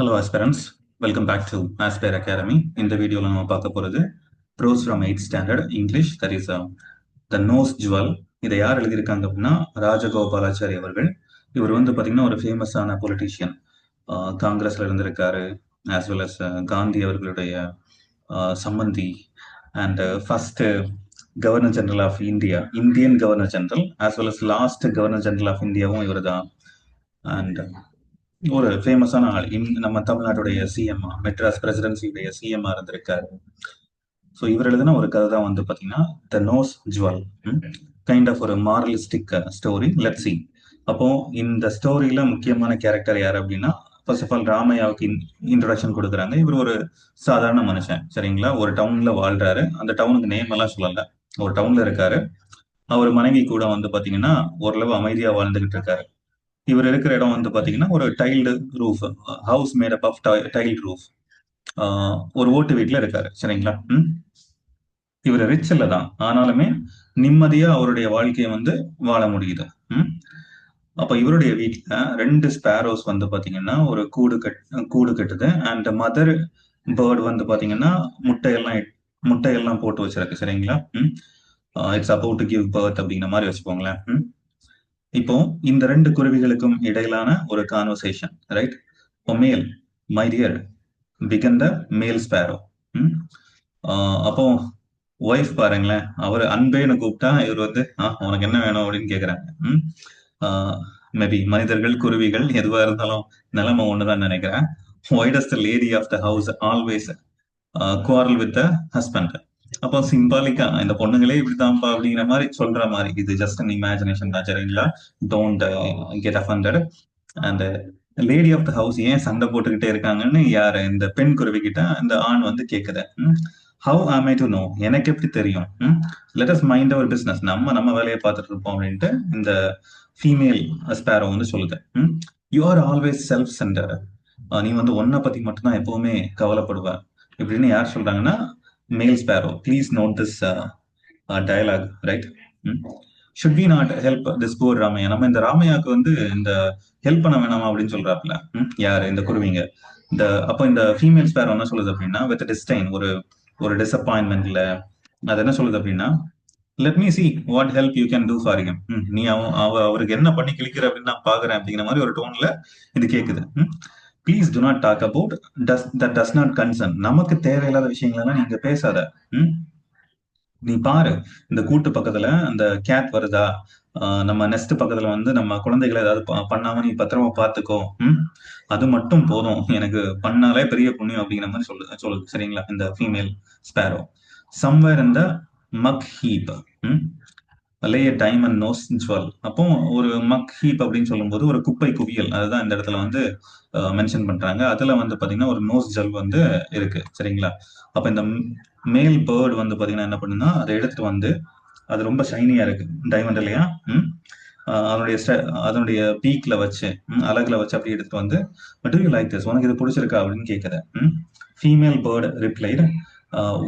Hello aspirants, welcome back to Aspire Academy. இந்த வீடியோல நம்ம பார்க்க போறது Prose from 8th Standard English, that is The Nose Jewel. இதை யார் எழுதியிருக்காங்க அப்படின்னா ராஜகோபாலாச்சாரி அவர்கள். இவர் வந்து பாத்தீங்கன்னா ஒரு ஃபேமஸான பொலிட்டீஷியன். காங்கிரஸ்ல இருந்திருக்காரு, as well as காந்தி அவர்களுடைய சம்பந்தி and first governor general of India, Indian governor general, as well as last governor general of இந்தியாவும் இவர் தான். அண்ட் ஒரு ஃபேமஸான ஆள். நம்ம தமிழ்நாட்டுடைய சிஎம், மெட்ராஸ் பிரசிடென்சியுடைய சிஎம் இருந்திருக்காரு. ஸோ இவர் எழுதின ஒரு கதை தான் வந்து பார்த்தீங்கன்னா the nose jewel. Kind of ஒரு மாரலிஸ்டிக் ஸ்டோரி. Let's see. அப்போ இந்த ஸ்டோரியில முக்கியமான கேரக்டர் யார் அப்படின்னா, ஃபர்ஸ்ட் ஆஃப் ஆல் ராமையாவுக்கு இன்ட்ரடக்ஷன் கொடுக்குறாங்க. இவர் ஒரு சாதாரண மனுஷன், சரிங்களா? ஒரு டவுன்ல வாழ்றாரு. அந்த டவுனுக்கு நேம் எல்லாம் சொல்லல. ஒரு டவுன்ல இருக்காரு. அவர் மனைவி கூட வந்து பாத்தீங்கன்னா ஓரளவு அமைதியா வாழ்ந்துகிட்டு இருக்காரு. இவர் இருக்கிற இடம் வந்து பாத்தீங்கன்னா ஒரு tiled roof house made up of tiled roof. ஒரு ஓட்டு வீட்டுல இருக்காரு, சரிங்களா? இவர் ரிச் இல்ல தான், ஆனாலுமே நிம்மதியா அவருடைய வாழ்க்கையை வந்து வாழ முடியுது. அப்ப இவருடைய வீட்டுல 2 ஸ்பேரோஸ் வந்து பாத்தீங்கன்னா ஒரு கூடு கட்டுது. அண்ட் மதர் பேர்ட் வந்து பாத்தீங்கன்னா முட்டையெல்லாம் போட்டு வச்சிருக்கு, சரிங்களா? It's about to give birth அப்படிங்கிற மாதிரி வச்சுக்கோங்களேன். இப்போ இந்த 2 குருவிகளுக்கும் இடையிலான ஒரு கான்வர்சேஷன், ரைட்? இப்போ மேல், மை டியர், பிகன் த மேல் ஸ்பேரோ. அப்போ ஒய்ஃப் பாருங்களேன், அவர் அன்பேன்னு கூப்பிட்டா இவர் வந்து உனக்கு என்ன வேணும் அப்படின்னு கேக்குறாங்க. மேபி மனிதர்கள், குருவிகள் எதுவா இருந்தாலும் நிலைமை ஒண்ணுதான் நினைக்கிறேன். Why does the lady of the house always quarrel with the husband? அப்போ சிம்பாலிக்கா இந்த பொண்ணுங்களே இப்படிதான்ப்பா அப்படிங்கிற மாதிரி சொல்ற மாதிரி, இது ஜஸ்ட் அன் இமேஜினேஷன் தான், சரிங்களா? Don't get offended. And lady of the house ஏன் சண்டை போட்டுக்கிட்டே இருக்காங்கன்னு யாரு, இந்த பெண் குருவி கிட்ட இந்த ஆண் வந்து கேக்குது. ஹவு ஆம் ஐ டு நோ? எனக்கு எப்படி தெரியும்? லெட் அஸ் மைண்ட் அவர் பிசினஸ். நம்ம வேலையை பார்த்துட்டு இருப்போம் அப்படின்ட்டு இந்த ஃபீமேல் ஸ்பேரோ வந்து சொல்லுது. You are always self centre. நீ வந்து ஒன்ன பத்தி மட்டும்தான் எப்பவுமே கவலைப்படுவ இப்படின்னு யார் சொல்றாங்கன்னா மேல் sparrow. Please note this dialogue, right? Should we not help this poor Ramaiah? நம்ம இந்த ராமையாவுக்கு வந்து இந்த ஹெல்ப் பண்ண வேணாமா அப்படின்னு சொல்றாப்ல. யாரு? இந்த குருவிங்க. அப்போ இந்த ஃபீமேல் ஸ்பேரோ என்ன சொல்லுது அப்படின்னா, வித் டிஸ்டைன், ஒரு டிசப்பாயின்மெண்ட்ல அது என்ன சொல்லுது அப்படின்னா, let me see what help you can do for him. நீ அவருக்கு என்ன பண்ணி கிளிக்கிற அப்படின்னு நான் பாக்குறேன் அப்படிங்கிற மாதிரி ஒரு டோன்ல இது கேக்குது. Please do not talk about that does not concern. நமக்கு தேவையில்லாத விஷயங்களெல்லாம் நீங்க பேசாத. நீ பாரு, இந்த கூட்டு பக்கத்துல அந்த கேட் வருதா, நம்ம நெஸ்ட் பக்கத்துல வந்து நம்ம குழந்தைகளை ஏதாவது பண்ணாம நீ பத்திரமா பாத்துக்கோ. அது மட்டும் போதும், எனக்கு பண்ணாலே பெரிய புண்ணியம் அப்படிங்கிற மாதிரி சொல்லுது, சரிங்களா? இந்த ஃபீமேல் ஸ்பேரோ. சம்வேர் இந்த மக் ஹீப் லே டைமண்ட் நோஸ் ஜுவல். அப்போ ஒரு மக் ஹீப் அப்படின்னு சொல்லும்போது ஒரு குப்பை குவியல், அதுதான் இந்த இடத்துல வந்து மென்ஷன் பண்றாங்க. அதுல வந்து பாத்தீங்கன்னா ஒரு நோஸ் ஜுவல் வந்து இருக்கு, சரிங்களா? அப்ப இந்த மேல் பேர்டு வந்து பாத்தீங்கன்னா என்ன பண்ணுன்னா, அதை எடுத்துட்டு வந்து, அது ரொம்ப ஷைனியா இருக்கு, டைமண்ட் இல்லையா? அதனுடைய பீக்ல வச்சு, அழகுல வச்சு அப்படி எடுத்துட்டு வந்து, பட் யூ லைக் திஸ், உனக்கு இது பிடிச்சிருக்கா அப்படின்னு கேக்குது. Female bird replied,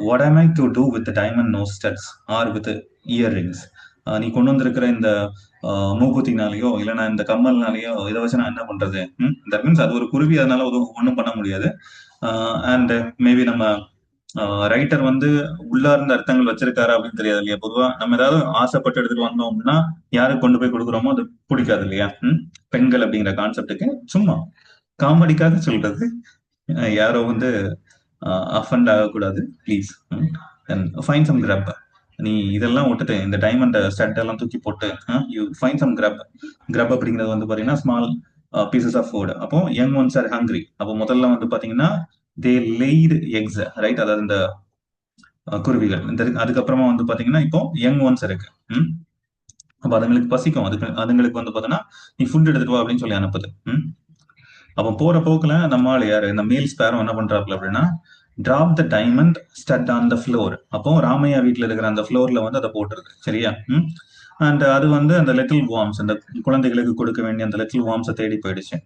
what am I to do with diamond nose studs or with ear rings? நீ கொண்டு வந்திருக்கிற இந்த மூக்குத்தினாலேயோ இல்லைன்னா இந்த கம்மல்னாலேயோ இதை வச்சு நான் என்ன பண்றது? தட் மீன்ஸ் அது ஒரு குருவி, அதனால ஒன்றும் பண்ண முடியாது. அண்ட் மேபி நம்ம ரைட்டர் வந்து உள்ளார்ந்த அர்த்தங்கள் வச்சிருக்காரு அப்படின்னு தெரியாது இல்லையா? பொதுவா நம்ம ஏதாவது ஆசைப்பட்டு எடுத்துட்டு வந்தோம் அப்படின்னா யாருக்கு கொண்டு போய் கொடுக்குறோமோ அது பிடிக்காது இல்லையா? பெண்கள் அப்படிங்கிற கான்செப்டுக்கு சும்மா காமெடிக்காக சொல்றது, யாரோ வந்து அஃபண்ட் ஆகக்கூடாது ப்ளீஸ். Fine some கிரப். நீ இதெல்லாம் விட்டுட்டு இந்த டைமண்ட் ஸ்டட் எல்லாம் தூக்கி போட்டு யூ ஃபைன் சம் கிரப். கிரப் அப்படிங்கிறது வந்து பாத்தீங்கன்னா ஸ்மால் பீசஸ் ஆஃப் ஃபுட். அப்போ யங் ஒன்ஸ் ஆர் ஹங்க்ரி. அப்போ முதல்ல வந்து பாத்தீங்கன்னா தே லேய்டு எக்ஸ், ரைட்? அதாவது இந்த குருவிகள். அதுக்கப்புறமா வந்து பாத்தீங்கன்னா இப்போ யங் ஒன்ஸ் இருக்கு. அப்ப அதுங்களுக்கு பசிக்கும். அதுங்களுக்கு வந்து பாத்தீங்கன்னா நீ ஃபுட் எடுத்துட்டு வா அப்படின்னு சொல்லி அனுப்புது. அப்போ போற போக்குல நம்மால் யாரு, இந்த மேல் ஸ்பேரோ என்ன பண்றாப்ல அப்படின்னா, drop the diamond stud on the floor. அப்போ ராமையா வீட்டுல இருக்கிற அந்த ஃப்ளோர்ல வந்து அதை போட்டுருது, சரியா? அண்ட் அது வந்து அந்த லிட்டில் வார்ம்ஸ், அந்த குழந்தைகளுக்கு கொடுக்க வேண்டிய அந்த லிட்டில் வார்ம்ஸை தேடி போயிடுச்சு.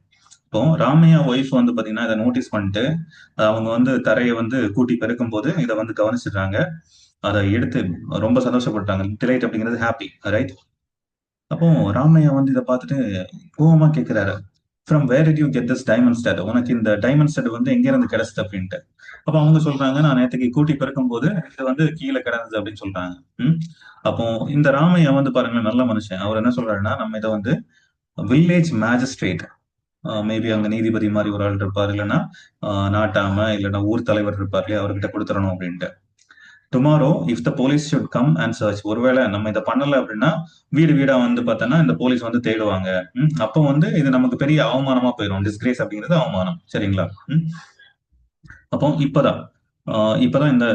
இப்போ ராமையா ஒய்ஃப் வந்து பாத்தீங்கன்னா இதை நோட்டீஸ் பண்ணிட்டு அவங்க வந்து தரையை வந்து கூட்டி பெருக்கும் போது இதை வந்து கவனிச்சிடுறாங்க. அதை எடுத்து ரொம்ப சந்தோஷப்பட்டாங்க. டிலைட் அப்படிங்கிறது ஹாப்பி, ரைட்? அப்போ ராமையா வந்து இதை பார்த்துட்டு கோவமா கேட்கிறாரு, from where did you get this diamond stud, உனக்கு இந்த டைமண்ட் ஸ்டட் வந்து எங்க இருந்து கிடைச்சது அப்படின்ட்டு. அப்ப அவங்க சொல்றாங்க, நான் நேற்றுக்கு கூட்டி பெருக்கும் போது இது வந்து கீழே கிடந்தது அப்படின்னு சொல்றாங்க. ம். அப்போ இந்த ராமையா வந்து பாருங்களேன், நல்ல மனுஷன். அவர் என்ன சொல்றாருன்னா, நம்ம இதை வந்து வில்லேஜ் மேஜிஸ்ட்ரேட், மேபி அங்க நீதிபதி மாதிரி ஒரு ஆள் இருப்பாரு, இல்லைன்னா நாட்டாம இல்லைன்னா ஊர் தலைவர் இருப்பார் இல்லையா, அவர்கிட்ட கொடுத்துடணும் அப்படின்ட்டு. Tomorrow if the police should come and search, ஒருவேளை நம்ம இதை பண்ணல அப்படின்னா வீடு வீடா வந்து பார்த்தோன்னா இந்த போலீஸ் வந்து தேடுவாங்க. அப்போ வந்து இது நமக்கு பெரிய அவமானமா போயிடும். டிஸ்கிரேஸ் அப்படிங்கிறது அவமானம், சரிங்களா? அப்போ இப்பதான் இந்த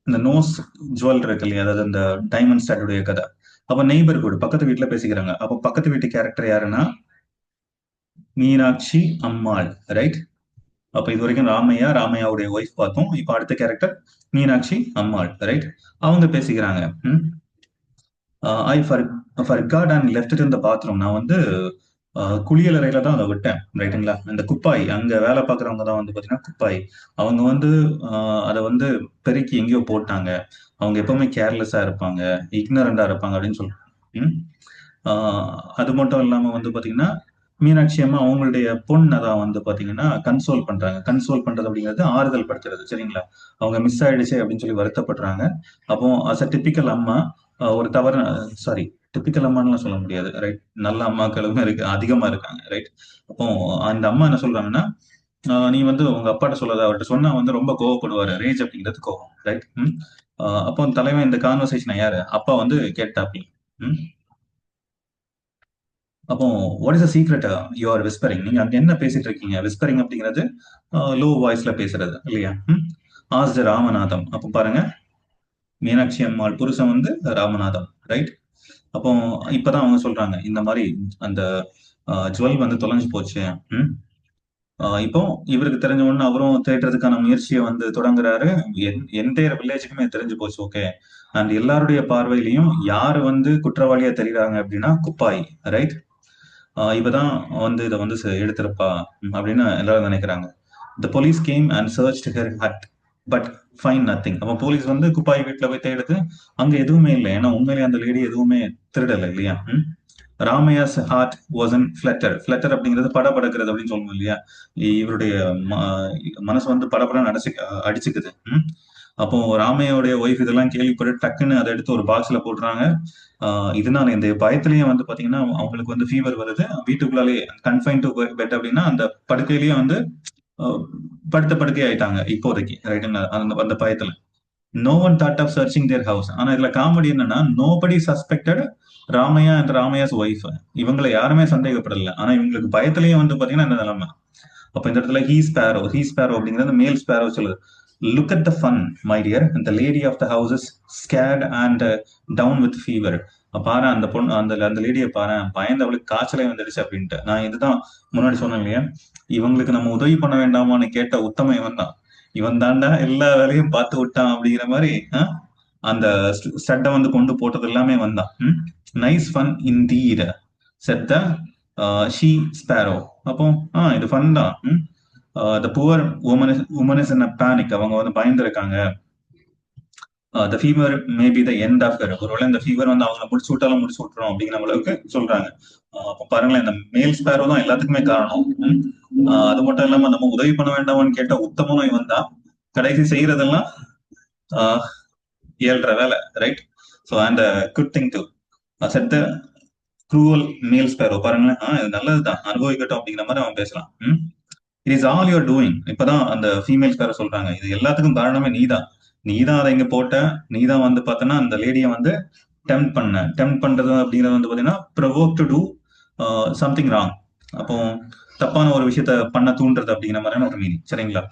இந்த நோஸ் ஜுவல் இருக்கு இல்லையா, அதாவது இந்த டைமண்ட் ஸ்டாட்டுடைய கதை. அப்ப நெய்பர்ஹுட், பக்கத்து வீட்டுல பேசிக்கிறாங்க. அப்ப பக்கத்து வீட்டு கேரக்டர் யாருன்னா மீனாட்சி அம்மாள், ரைட்? அப்ப இது வரைக்கும் ராமையாவுடைய ஒய்ஃப் பார்த்தோம். இப்ப அடுத்த கேரக்டர் மீனாட்சி அம்மாள், ரைட்? அவங்க பேசிக்கிறாங்க. I forgot and left it in the bathroom, நான் வந்து குளியலறையில தான் அதை விட்டேன், ரைட்டுங்களா? இந்த குப்பாய் அங்க வேலை பார்க்குறவங்க தான் வந்து பாத்தீங்கன்னா குப்பாய், அவங்க வந்து அதை வந்து பெருக்கி எங்கேயோ போட்டாங்க. அவங்க எப்பவுமே கேர்லெஸ்ஸா இருப்பாங்க, இக்னரண்டா இருப்பாங்க அப்படின்னு சொல்றேன். அது மட்டும் இல்லாம வந்து பாத்தீங்கன்னா மீனாட்சி அம்மா அவங்களுடைய பொண்ணை தான் வந்து பாத்தீங்கன்னா கன்சோல் பண்றாங்க. கன்சோல் பண்றது அப்படிங்கிறது ஆறுதல் படுத்துறது, சரிங்களா? அவங்க மிஸ் ஆயிடுச்சு அப்படின்னு சொல்லி வருத்தப்படுறாங்க. அப்போ அஸ் அ டிப்பிக்கல் அம்மா, ஒரு தவறு, சாரி, டிப்பிக்கல் அம்மான்னு சொல்ல முடியாது, ரைட்? நல்ல அம்மாக்களுமே இருக்கு, அதிகமா இருக்காங்க, ரைட்? அப்போ அந்த அம்மா என்ன சொல்றாங்கன்னா, நீ வந்து உங்க அப்பாட்ட சொல்லாத, அவர்கிட்ட சொன்னா வந்து ரொம்ப கோவப்படுவாரு, ரேஜ் அப்படிங்கிறது கோவம், ரைட்? அப்போ தலைவன் இந்த கான்வர்சேஷனை யாரு அப்பா வந்து கேட்டாப்பி. அப்போ what is the secret you are whispering, நீங்க அங்க என்ன பேசிட்டு இருக்கீங்க? விஸ்பரிங் அப்படிங்கிறது லோ வாய்ஸ்ல பேசுறது இல்லையா? ஆஸ் ராமநாதம். அப்போ பாருங்க, மீனாட்சி அம்மாள் புருஷன் வந்து ராமநாதம், ரைட்? அப்போ இப்பதான் அவங்க சொல்றாங்க இந்த மாதிரி அந்த ஜுவல் வந்து தொலைஞ்சு போச்சு. இப்போ இவருக்கு தெரிஞ்ச உடனே அவரும் தேடுறதுக்கான முயற்சியை வந்து தொடங்குறாரு. என்டையர் வில்லேஜுக்குமே தெரிஞ்சு போச்சு, ஓகே? அண்ட் எல்லாருடைய பார்வையிலையும் யாரு வந்து குற்றவாளியா தெரியுறாங்க அப்படின்னா குப்பாய், ரைட்? இவதான் வந்து இதை வந்து எடுத்திருப்பா அப்படின்னு எல்லாரும் நினைக்கிறாங்க. The police came and search her hut but find nothing. அப்போ போலீஸ் வந்து குப்பாய் வீட்டுல போய் தேடுது, அங்க எதுவுமே இல்லை. ஏன்னா உண்மையிலே அந்த லேடி எதுவுமே திருடலை இல்லையா? Ramaiah's heart was in flutter. Flutter அப்படிங்கிறது படபடக்கிறது அப்படின்னு சொல்லுவோம் இல்லையா? இவருடைய மனசு வந்து படபடன்னு அடிச்சுக்குது. அப்போ ராமையோடைய ஒய்ஃப் இதெல்லாம் கேள்விப்பட்டு டக்குன்னு அதை எடுத்து ஒரு பாக்ஸ்ல போடுறாங்க. இதனால இந்த பயத்திலயும் வந்து பாத்தீங்கன்னா அவங்களுக்கு வந்து ஃபீவர் வருது. வீட்டுக்குள்ளாலே கன்ஃபைன் டு பெட் அப்படின்னா அந்த படுக்கையிலேயே வந்து படுத்த படுக்கை ஆயிட்டாங்க இப்போதைக்கு, ரைட்டுங்களா? அந்த பயத்துல no one thought of searching their house. ஆனா இதுல காமெடி என்னன்னா, nobody suspected Ramaiah and Ramaiah's wife. இவங்களை யாருமே சந்தேகப்படல. ஆனா இவங்களுக்கு பயத்திலேயே வந்து பாத்தீங்கன்னா இந்த நிலைமை. அப்ப இந்த இடத்துல ஹீ ஸ்பேரோ அப்படிங்கிறது மேல் ஸ்பேரோ சொல்லுது. Look at the fun my dear, the lady of the house is scared and down with fever. பாரு அந்த பொண்ணு, அந்த லேடியை பாரு, பயந்தவளுக்கு காய்ச்சலே வந்துடுச்சு அப்படின்ட்டு. நான் இதுதான் முன்னாடி சொன்னேன் இல்லையா, இவங்களுக்கு நம்ம உதவி பண்ண வேண்டாமான்னு கேட்ட உத்தம இவன் தான். இவன் தாண்டா எல்லா வேலையும் பார்த்து விட்டான் அப்படிங்கிற மாதிரி அந்த ஸ்டட்டை வந்து கொண்டு போட்டது எல்லாமே வந்தான். Nice fun indeed said the she sparrow. அப்போ இது ஃபன் தான். The poor woman is in a panic, அவங்க வந்து பயந்துருக்காங்க. The fever may be the end of her, ஒருவேளை இந்த ஃபீவர் வந்து அவங்க முடிச்சு விட்டாலும் முடிச்சு விட்டுரும் அப்படிங்கிற அளவுக்கு சொல்றாங்க. அப்போ பாருங்களேன், இந்த மேல் ஸ்பேரோ தான் எல்லாத்துக்குமே காரணம். அது மட்டும் இல்லாம நம்ம உதவி பண்ண வேண்டாமான்னு கேட்ட உத்தமனும் இவன் தான். கடைசி செய்யறதெல்லாம் ஏழ்ற வேலை, right? So and good thing to set the cruel மேல் ஸ்பேரோ. பாருங்களேன், இது நல்லதுதான், அனுபவிக்கட்டும் அப்படிங்கிற மாதிரி அவன் பேசலாம். It is all you're doing. இப்பதான் அந்த ஃபீமேல் ஸ்பேரோ சொல்றாங்க, இது எல்லாத்துக்கும் காரணமே நீதான். நீதான் அதை இங்க போட்ட, நீதான் வந்து பார்த்தோன்னா அந்த லேடியை வந்து டெம்ப் பண்றது அப்படிங்கிறது வந்து பாத்தீங்கன்னா provoke to do something wrong. அப்போ தப்பான ஒரு விஷயத்த பண்ண தூண்டுறது அப்படிங்கிற மாதிரியான ஒரு மீனிங், சரிங்களா?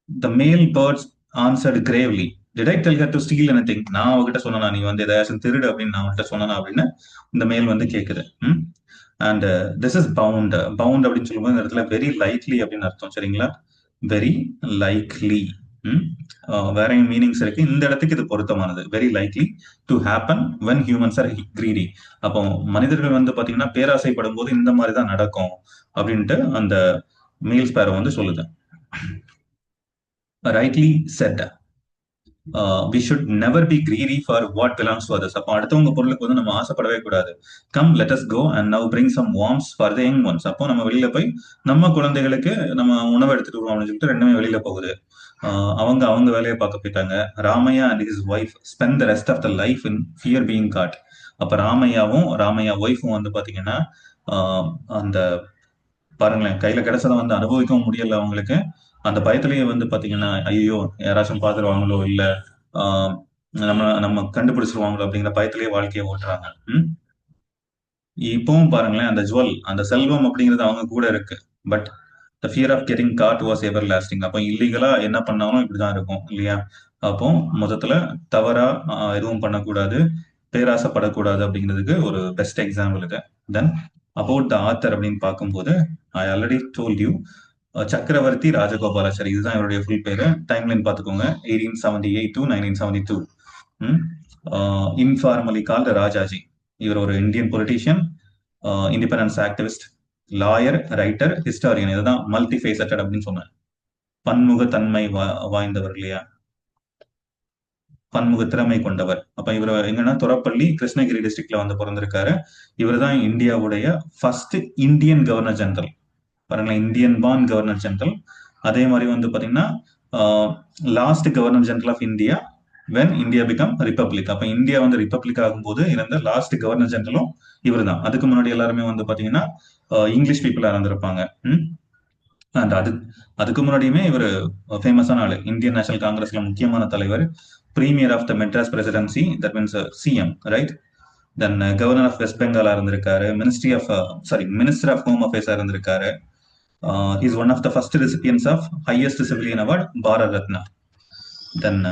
த மேல் birds answered gravely, did I tell her to steel anything? நான் அவகிட்ட சொன்னா நீ வந்து ஏதாச்சும் திருடு அப்படின்னு நான் அவன்கிட்ட சொன்னா அப்படின்னு இந்த மேல் வந்து கேக்குது. அண்ட் திஸ் இஸ் பவுண்ட் அப்படின்னு சொல்லும்போது இந்த இடத்துல வெரி லைக்லி அப்படின்னு அர்த்தம், சரிங்களா? வெரி லைக்லி வேற மீனிங்ஸ் இருக்கு, இந்த இடத்துக்கு இது பொருத்தமானது. Very likely to happen when humans are greedy. அப்போ மனிதர்கள் வந்து பாத்தீங்கன்னா பேராசைப்படும் போது இந்த மாதிரி தான் நடக்கும் அப்படின்ட்டு அந்த மேல் ஸ்பேரோ வந்து சொல்லுது. Rightly said. We should never be greedy for what belongs to others. அப்போ அடுத்தவங்க பொருளுக்கு வந்து நம்ம ஆசைப்படவே கூடாது. Come let us go and now bring some worms for the young ones. அப்போ நம்ம வெளியில போய் நம்ம குழந்தைகளுக்கு நம்ம உணவு எடுத்துட்டு வருவோம் அப்படின்னு சொல்லிட்டு ரெண்டுமே வெளியில போகுது. அவங்க அவங்க வேலையை பார்க்க போயிட்டாங்க. Ramaiah and his wife spend the rest of the life in fear being caught. அப்ப ராமையாவும் ராமையா ஒய்ஃபும் வந்து பாத்தீங்கன்னா அந்த பாருங்களேன், கையில கிடைச்சதை வந்து அனுபவிக்கவும் முடியல அவங்களுக்கு. அந்த பயத்திலேயே வந்து பாத்தீங்கன்னா ஐயோ யாராச்சும் பாத்துருவாங்களோ இல்ல ஆஹ் நம்ம நம்ம கண்டுபிடிச்சிருவாங்களோ அப்படிங்கிற பயத்திலேயே வாழ்க்கையை ஓட்டுறாங்க. இப்பவும் பாருங்களேன், அந்த ஜுவல் அந்த செல்வம் அப்படிங்கிறது அவங்க கூட இருக்கு. But the fear of getting caught was ever lasting. அப்போ இல்லீகலா என்ன பண்ணாலும் இப்படிதான் இருக்கும் இல்லையா? அப்போ மொத்தத்துல தவறா எதுவும் பண்ணக்கூடாது, பேராசைப்படக்கூடாது அப்படிங்கிறதுக்கு ஒரு பெஸ்ட் எக்ஸாம்பிள் இது. தென் அபவுட் த ஆத்தர் அப்படின்னு பார்க்கும்போது ஐ ஆல்ரெடி டோல்ட் யூ, சக்கரவர்த்தி ராஜகோபாலாச்சாரி, இதுதான் இவருடைய ஃபுல் பேரு. டைம்லைன் பார்த்துக்கோங்க, 1878 to 1972. இன்ஃபார்மலி கால்டு ராஜாஜி. இவர் ஒரு Indian politician, independence activist, lawyer, writer, historian. இதுதான் மல்டி ஃபேசட்டட் அப்படின்னு சொன்னேன். பன்முக தன்மை வாய்ந்தவர் இல்லையா, பன்முக திறமை கொண்டவர். அப்ப இவர் எங்கன்னா துறப்பள்ளி கிருஷ்ணகிரி டிஸ்ட்ரிக்ட்ல வந்து பிறந்திருக்காரு. இவர் தான் இந்தியாவுடைய ஃபர்ஸ்ட் இந்தியன் கவர்னர் ஜெனரல். பாருங்களேன், இந்தியன் பார்ன் கவர்னர் ஜெனரல். அதே மாதிரி வந்து பாத்தீங்கன்னா last governor general of India when India become republic. அப்ப இந்தியா வந்து ரிப்பப்ளிக் ஆகும்போது இருந்த லாஸ்ட் கவர்னர் ஜெனரலும் இவர் தான். அதுக்கு முன்னாடி எல்லாருமே வந்து பாத்தீங்கன்னா இங்கிலீஷ் பீப்புளா இருந்திருப்பாங்க. அண்ட் அதுக்கு முன்னாடியுமே இவர் ஃபேமஸான ஆளு, இந்தியன் நேஷனல் காங்கிரஸ்ல முக்கியமான தலைவர், premier of the Madras presidency, that means CM, right? Then governor of west பெங்காலா இருந்திருக்காரு, மினிஸ்டர் ஆஃப் ஹோம் அஃபேர்ஸா இருந்திருக்காரு. Is one of the first recipients of highest civilian award Bharat Ratna. Then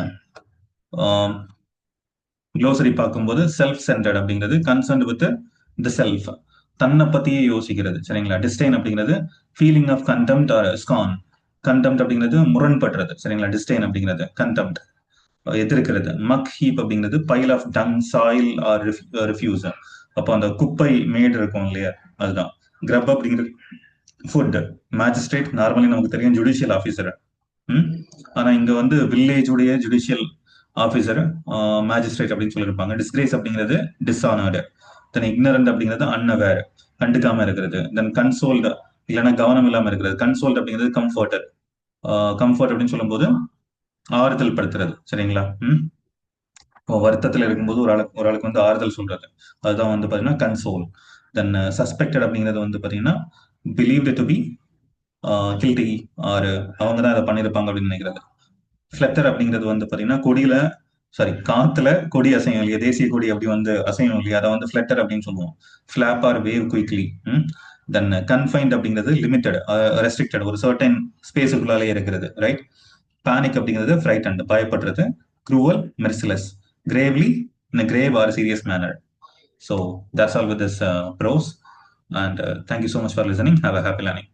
glossary பார்க்கும்போது செல்ஃப் சென்டர்ட் அப்படிங்கிறது concerned with the self, தன்னை பத்தியே யோசிக்கிறது, சரிங்களா? டிஸ்டைன் அப்படிங்கிறது feeling of contempt or scorn. Contempt அப்படிங்கிறது முரண்படுறது, சரிங்களா? டிஸ்டைன் அப்படிங்கிறது கண்டெம்ட், எதிர்க்கிறது. மக் ஹீப் அப்படிங்கிறது pile of tongue, soil or refuse. அப்போ அந்த குப்பை மேடு இருக்கும் இல்லையா, அதுதான். கிரப் அப்படிங்கிறது ஃபுட். மேஜிஸ்ட்ரேட் நார்மலி நமக்கு தெரியும் ஜுடிஷியல் ஆஃபீஸர். ஆனா இங்க வந்து வில்லேஜுடைய ஜுடிஷியல் ஆஃபீஸர் மேஜிஸ்ட்ரேட் அப்படின்னு சொல்லியிருப்பாங்க. டிஸ்கிரேஸ் அப்படிங்கிறது டிஸ்ஆனர்டு. தென் இக்னரண்ட் அப்படிங்கிறது அன்அவேர், கண்டுக்காம இருக்கிறது. தென் கன்சோல்டு, இல்லைன்னா கவனம் இல்லாம இருக்கிறது. கன்சோல்ட் அப்படிங்கிறது கம்ஃபர்டர். கம்ஃபர்ட் அப்படின்னு சொல்லும்போது ஆறுதல் படுத்துறது, சரிங்களா? வருத்தத்துல இருக்கும்போது ஒரு ஆளுக்கு வந்து ஆறுதல் சொல்றது, அதுதான் வந்து பாத்தீங்கன்னா கன்சோல். தென் சஸ்பெக்டட் அப்படிங்கிறது வந்து பாத்தீங்கன்னா பிலீவ்டு டு பி கில்டி, ஆறு அவங்க தான் அதை பண்ணியிருப்பாங்க அப்படின்னு நினைக்கிறது. ஃபிளட்டர் அப்படிங்கிறது வந்து பாத்தீங்கன்னா கொடியில காத்துல கொடி அசையும் இல்லையா, தேசிய கொடி அப்படி வந்து அசையும் இல்லையா, அதை வந்து ஃபிளட்டர் அப்படின்னு சொல்லுவோம். Flap or wave quickly. Then confined அப்படிங்கிறது லிமிட்டட், ரெஸ்ட்ரிக்டட், ஒரு சர்டன் ஸ்பேஸுக்குள்ளாலே இருக்கிறது, ரைட்? பேனிக் அப்படிங்கிறது ஃப்ரைட்டன்ட், பயப்படுறது. Cruel, merciless. Gravely, in a grave or serious manner. So that's all with this prose, and thank you so much for listening. Have a happy learning.